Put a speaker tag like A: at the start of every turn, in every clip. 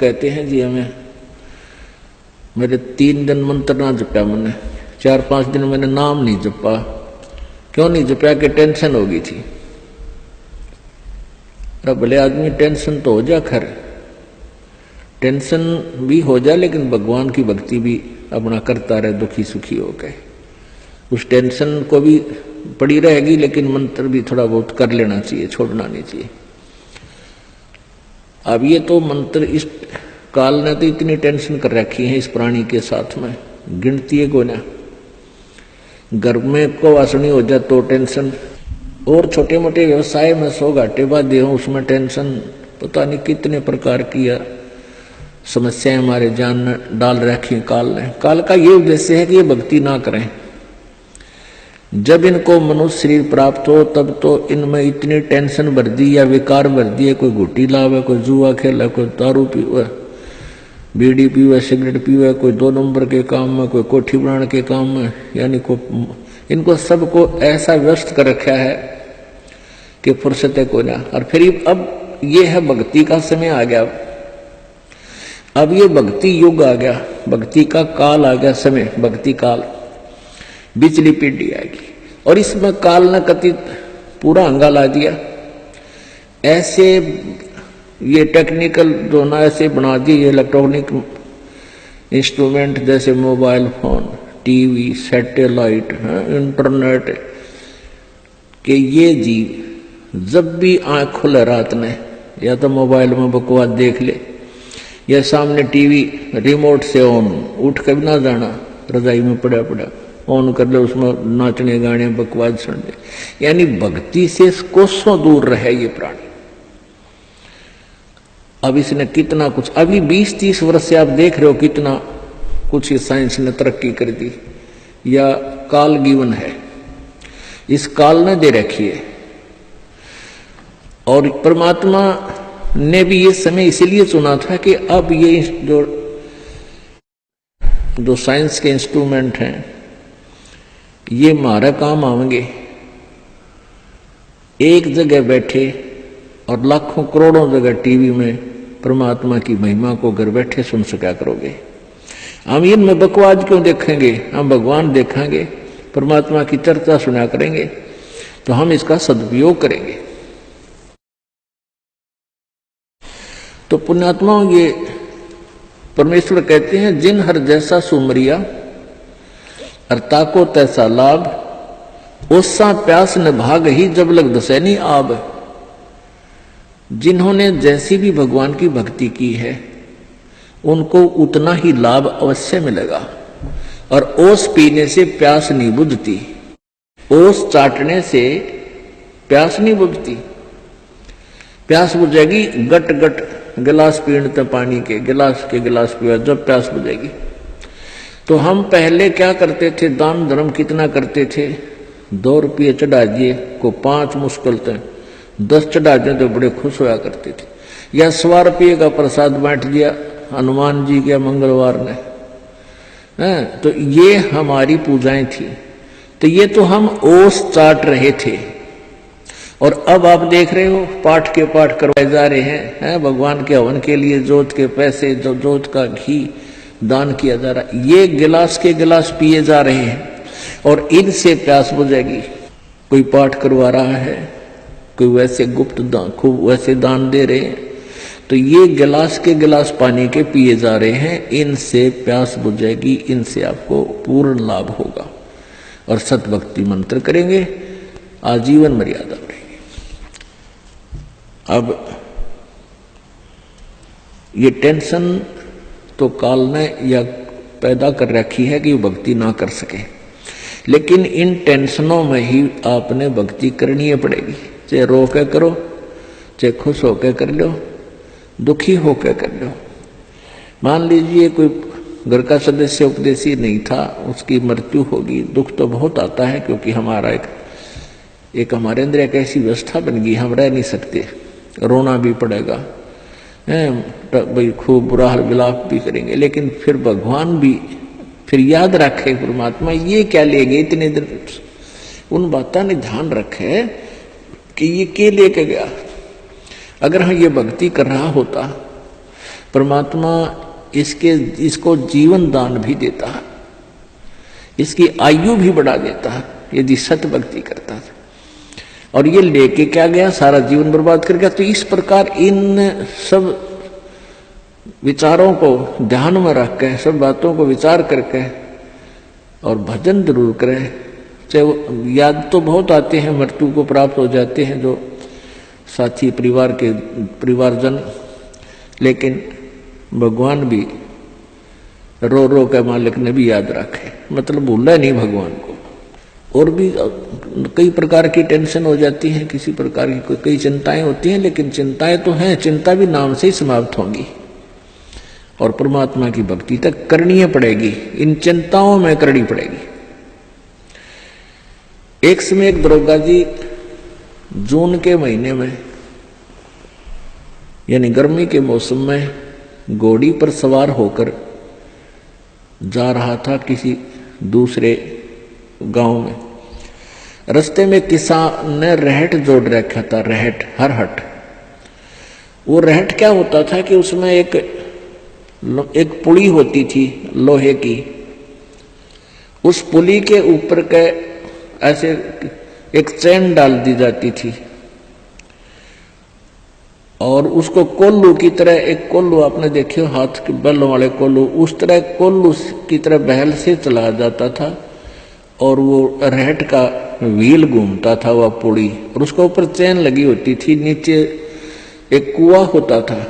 A: कहते हैं जी हमें, मेरे 3 दिन मंत्र ना जपा, मैंने 4-5 दिन मैंने नाम नहीं जपा। क्यों नहीं जपा? कि टेंशन हो गई थी। अरे भले आदमी टेंशन तो हो जा, खैर टेंशन भी हो जा, लेकिन भगवान की भक्ति भी अपना करता रहे दुखी सुखी हो गए। उस टेंशन को भी पड़ी रहेगी, लेकिन मंत्र भी थोड़ा बहुत कर लेना चाहिए, छोड़ना नहीं चाहिए। अब ये तो मंत्र इस काल ने तो इतनी टेंशन कर रखी है इस प्राणी के साथ में, गिनती है को ना। घर में को वासनी हो जाए तो टेंशन, और छोटे मोटे व्यवसाय में 100 घाटे बाधे हो उसमें टेंशन, पता नहीं कितने प्रकार की समस्याएं हमारे जान में डाल रखी है काल ने। काल का ये उद्देश्य है कि ये भक्ति ना करें। जब इनको मनुष्य शरीर प्राप्त हो तब तो इनमें इतनी टेंशन भर दी या विकार भर दिए, कोई घुट्टी लावे, कोई जुआ खेले, कोई दारू पीवे, बीड़ी पीवे, सिगरेट पीवे, कोई 2 नंबर के काम में, कोई कोठी बनाने के काम में, यानी को इनको सबको ऐसा व्यस्त कर रखा है कि फुर्सत है कोई ना। और फिर अब ये है भक्ति का समय आ गया, अब ये भक्ति युग आ गया, भक्ति का काल आ गया, समय भक्ति काल, बिचली पीढ़ी आएगी। और इसमें काल ने कथित पूरा अंगा ला दिया। ऐसे ये टेक्निकल जो ना ऐसे बना दिए इलेक्ट्रॉनिक इंस्ट्रूमेंट, जैसे mobile phone, TV, satellite, internet, कि ये जी जब भी आंख खुले रात में या तो मोबाइल में बकवास देख ले, या सामने टीवी रिमोट से ऑन, उठ कर भी ना जाना, रजाई में पड़ा पड़ा ऑन कर ले, उसमें नाचने गाने बकवास सुन ले। यानी भक्ति से कोसों दूर रहे ये प्राणी। अब इसने कितना कुछ, अभी 20-30 वर्ष से आप देख रहे हो कितना कुछ साइंस ने तरक्की कर दी, या काल गिवन है, इस काल ने दे रखी है। और परमात्मा ने भी ये समय इसीलिए चुना था कि अब ये जो साइंस के इंस्ट्रूमेंट हैं ये हमारा काम आएंगे। एक जगह बैठे और लाखों करोड़ों जगह टीवी में परमात्मा की महिमा को घर बैठे सुन सका करोगे। हम इनमें बकवास क्यों देखेंगे? हम भगवान देखेंगे, परमात्मा की चर्चा सुना करेंगे, तो हम इसका सदुपयोग करेंगे। तो पुण्यात्माओं, ये परमेश्वर कहते हैं, जिन हर जैसा सुमरिया अर्ता को तैसा लाभ, ओसा प्यास न भाग ही जब लग दसैनी आब। जिन्होंने जैसी भी भगवान की भक्ति की है उनको उतना ही लाभ अवश्य मिलेगा। और ओस पीने से प्यास नहीं बुझती, ओस चाटने से प्यास नहीं बुझती। प्यास बुझेगी गट गट गिलास पीने पानी के गिलास पिया, जब प्यास बुझेगी। तो हम पहले क्या करते थे? दान धर्म कितना करते थे? 2 रुपये चढ़ा दिए को 5 मुश्किल थे, 10 चढ़ा दिए तो बड़े खुश होया करते थे। या 100 रुपये का प्रसाद बांट दिया हनुमान जी के मंगलवार ने, तो ये हमारी पूजाएं थी। तो ये तो हम ओस चाट रहे थे। और अब आप देख रहे हो पाठ के पाठ करवाए जा रहे हैं, भगवान के हवन के लिए जोत के पैसे, जो जोत का घी दान किया जा रहा है, ये गिलास के गिलास पिए जा रहे हैं और इनसे प्यास बुझेगी। कोई पाठ करवा रहा है, कोई वैसे गुप्त दान, खूब वैसे दान दे रहे हैं, तो ये गिलास के गिलास पानी के पिए जा रहे हैं, इनसे प्यास बुझेगी, इनसे आपको पूर्ण लाभ होगा। और सतभक्ति मंत्र करेंगे, आजीवन मर्यादा बढ़ेगी। अब ये टेंशन तो काल ने या पैदा कर रखी है कि भक्ति ना कर सके, लेकिन इन टेंशनों में ही आपने भक्ति करनी पड़ेगी। चाहे रो के करो, चाहे खुश होकर कर लो, दुखी होकर कर लो। मान लीजिए कोई घर का सदस्य उपदेशी नहीं था, उसकी मृत्यु होगी, दुख तो बहुत आता है, क्योंकि हमारा एक हमारे अंदर एक ऐसी व्यवस्था बन गई, हम रह नहीं सकते, रोना भी पड़ेगा, भाई खूब बुरा हाल विलाप भी करेंगे। लेकिन फिर भगवान भी फिर याद रखे, परमात्मा ये क्या ले गए इतने दिन, उन बातों ने ध्यान रखे कि ये क्या लेके गया। अगर हम ये भक्ति कर रहा होता परमात्मा इसको जीवन दान भी देता है, इसकी आयु भी बढ़ा देता है यदि सत भक्ति करता है। और ये लेके क्या गया, सारा जीवन बर्बाद कर गया। तो इस प्रकार इन सब विचारों को ध्यान में रख के, सब बातों को विचार करके और भजन जरूर करें। चाहे याद तो बहुत आते हैं, मृत्यु को प्राप्त हो जाते हैं जो साथी परिवारजन, लेकिन भगवान भी रो रो के मालिक ने भी याद रखे, मतलब भूला नहीं भगवान को। और भी कई प्रकार की टेंशन हो जाती है, किसी प्रकार की कई चिंताएं होती हैं, लेकिन चिंताएं तो हैं, चिंता भी नाम से ही समाप्त होंगी और परमात्मा की भक्ति तक करनी पड़ेगी, इन चिंताओं में करनी पड़ेगी। एक समय एक दरोगा जी जून के महीने में यानी गर्मी के मौसम में घोड़ी पर सवार होकर जा रहा था किसी दूसरे गांव में। रास्ते में किसान ने रहट जोड़ रखा था, रहट, हरहट। वो रहट क्या होता था कि उसमें एक पुली होती थी लोहे की, उस पुली के ऊपर के ऐसे एक चैन डाल दी जाती थी और उसको कोल्लू की तरह, एक कोल्लू आपने देखे हाथ के बैलों वाले कोल्लू, उस तरह कोल्लू की तरह बहल से चलाया जाता था और वो रहट का व्हील घूमता था वह पुड़ी, और उसके ऊपर चैन लगी होती थी। नीचे एक कुआं होता था,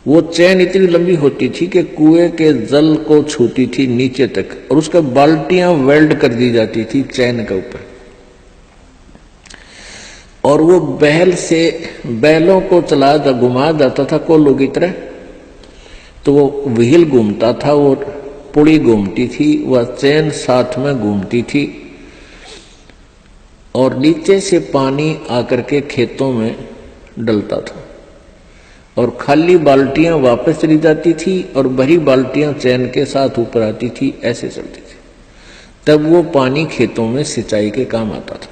A: वो चैन इतनी लंबी होती थी कि कुएं के जल को छूती थी नीचे तक, और उसका बाल्टियां वेल्ड कर दी जाती थी चैन के ऊपर। और वो बैल से बैलों को चला घुमा जाता था कोल्लू की तरह, तो वो व्हील घूमता था, वो पुड़ी घूमती थी, वह चैन साथ में घूमती थी और नीचे से पानी आकर के खेतों में डलता था और खाली बाल्टियां वापस चली जाती थी और भरी बाल्टियां चैन के साथ ऊपर आती थी, ऐसे चलती थी। तब वो पानी खेतों में सिंचाई के काम आता था।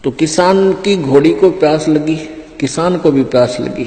A: तो किसान की घोड़ी को प्यास लगी, किसान को भी प्यास लगी।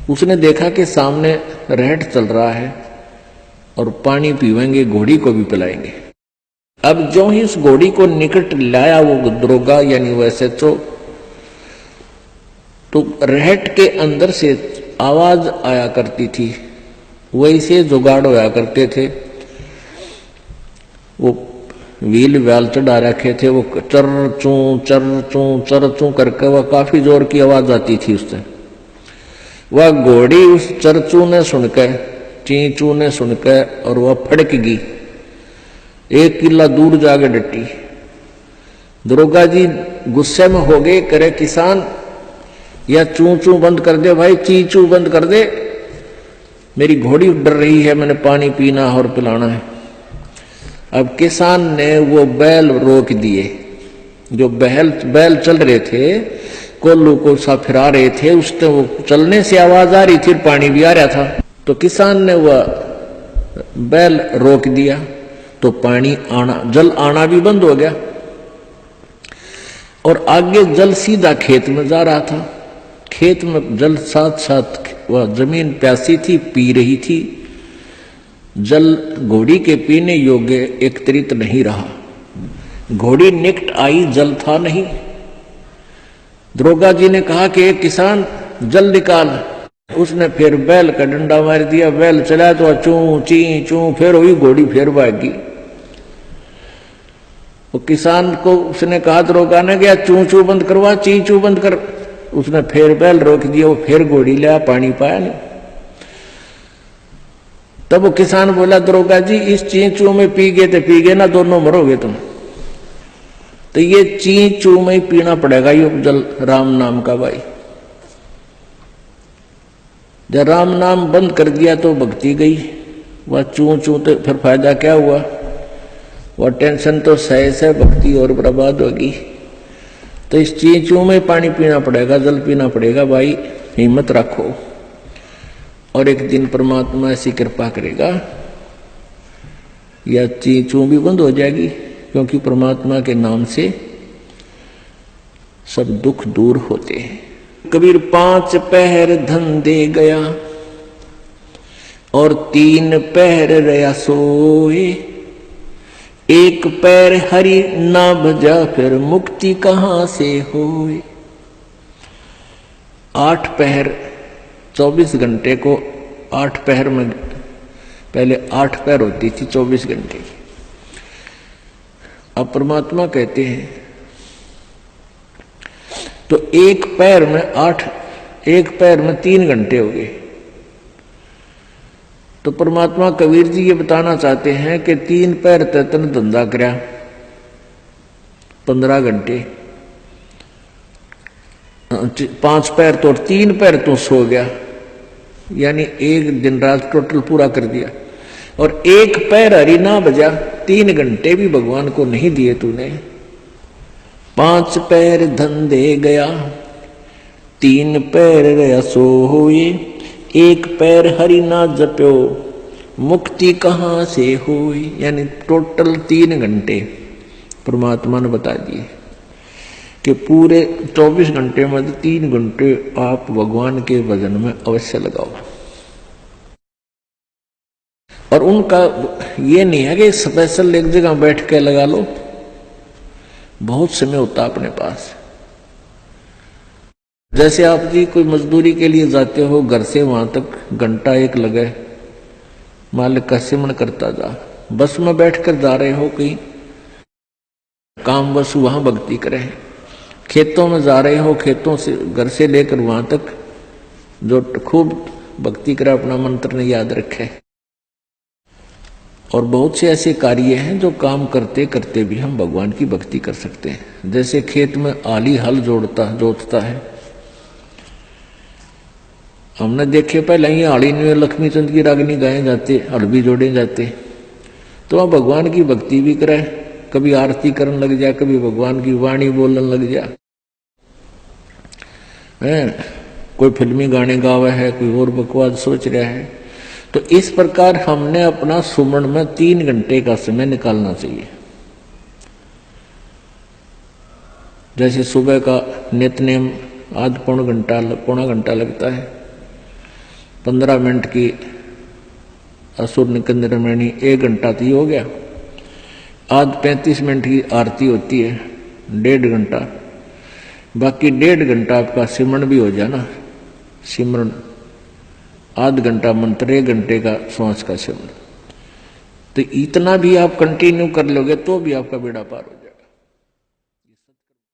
A: उसने देखा कि सामने रहट चल रहा है और पानी पीवेंगे, घोड़ी को भी पिलाएंगे। अब जो ही उस घोड़ी को निकट लाया वो दरोगा यानी वो SHO, तो रहट के अंदर से आवाज आया करती थी, वैसे जुगाड़ होया करते थे। वो व्हील व्याल चढ़ा रखे थे, वो चर चू करके वह काफी जोर की आवाज आती थी उससे। वह घोड़ी उस चरचू ने सुनकर, चींचू ने सुनकर, और वह फड़क गई, 1 किला दूर जाके डटी। दरोगा जी गुस्से में हो गए, करे किसान या चू चू बंद कर दे भाई, ची चू बंद कर दे, मेरी घोड़ी डर रही है, मैंने पानी पीना और पिलाना है। अब किसान ने वो बैल रोक दिए, जो बैल चल रहे थे, कोल्लू को सा फिरा रहे थे, उससे वो चलने से आवाज आ रही थी, पानी भी आ रहा था। तो किसान ने वह बैल रोक दिया, तो पानी आना, जल आना भी बंद हो गया और आगे जल सीधा खेत में जा रहा था। खेत में जल साथ साथ वह जमीन प्यासी थी, पी रही थी। जल घोड़ी के पीने योग्य एकत्रित नहीं रहा, घोड़ी निकट आई, जल था नहीं। दरोगा जी ने कहा कि एक किसान जल निकाल। उसने फिर बैल का डंडा मार दिया, बैल चला तो चू ची चू, फिर हुई घोड़ी, फिर भागी। वो किसान को उसने कहा, दरोगा ने गया चू चू बंद करवा, ची चू बंद कर। उसने फिर बैल रोक दिया, वो फिर घोड़ी लिया, पानी पाया नहीं। तब वो किसान बोला, दरोगा जी इस चींचू में पी गए तो पी गए ना, दोनों मरोगे तुम। तो ये चींचू में ही पीना पड़ेगा ये जल, राम नाम का भाई। जब राम नाम बंद कर दिया तो भक्ति गई, वह चू चू तो फिर फायदा क्या हुआ, वह टेंशन तो सह से भक्ति और बर्बाद होगी। तो इस चींचू में पानी पीना पड़ेगा, जल पीना पड़ेगा भाई, हिम्मत रखो और एक दिन परमात्मा ऐसी कृपा करेगा या चींचू भी बंद हो जाएगी, क्योंकि परमात्मा के नाम से सब दुख दूर होते हैं। कबीर 5 पहर धन दे गया और 3 पहर रया सोए, एक पैर हरि ना भजा फिर मुक्ति कहां से होए। 8 पहर 24 घंटे को 8 पहर में, पहले 8 पहर होती थी 24 घंटे की। अब परमात्मा कहते हैं तो एक पैर में 3 घंटे हो गए। तो परमात्मा कबीर जी ये बताना चाहते हैं कि 3 पैर तन धंधा करया 15 घंटे, 5 पैर तो 3 पैर तो सो गया, यानी एक दिन रात टोटल पूरा कर दिया। और एक पैर हरि ना बजा, 3 घंटे भी भगवान को नहीं दिए तूने। 5 पैर धन दे गया, 3 पैर रया सोए, एक पैर हरि ना जप्यो मुक्ति कहां से हुई। यानी टोटल 3 घंटे परमात्मा ने बता दिए कि पूरे 24 घंटे में 3 घंटे आप भगवान के भजन में अवश्य लगाओ। और उनका ये नहीं है कि स्पेशल एक जगह बैठ के लगा लो, बहुत समय होता अपने पास। जैसे आप जी कोई मजदूरी के लिए जाते हो, घर से वहां तक घंटा एक लगे, मालिक का सिमरण करता जा। बस में बैठकर जा रहे हो कहीं काम, बस वहां भक्ति करें। खेतों में जा रहे हो, खेतों से घर से लेकर वहां तक जो खूब भक्ति करे, अपना मंत्र ने याद रखे। और बहुत से ऐसे कार्य हैं जो काम करते करते भी हम भगवान की भक्ति कर सकते हैं। जैसे खेत में आली हल जोतता है, हमने देखे पहले ही आली में लक्ष्मी चंद की रागनी गाए जाते, हल भी जोड़े जाते। तो आप भगवान की भक्ति भी करे, कभी आरती करने लग जाए, कभी भगवान की वाणी बोलने लग जाए, कोई फिल्मी गाने गावा है, कोई और बकवास सोच रहा है। तो इस प्रकार हमने अपना सुमरण में 3 घंटे का समय निकालना चाहिए। जैसे सुबह का नित्यनेम आध पौना घंटा लगता है, 15 मिनट की असुर निकंदरमणि 1 घंटा तो हो गया। आध 35 मिनट की आरती होती है, 1.5 घंटा, बाकी 1.5 घंटा आपका सिमरण भी हो जाए ना, सिमरण आध घंटा मंत्र, 1 घंटे का श्वास का सिमरण। तो इतना भी आप कंटिन्यू कर लोगे तो भी आपका बेड़ा पार हो जाए।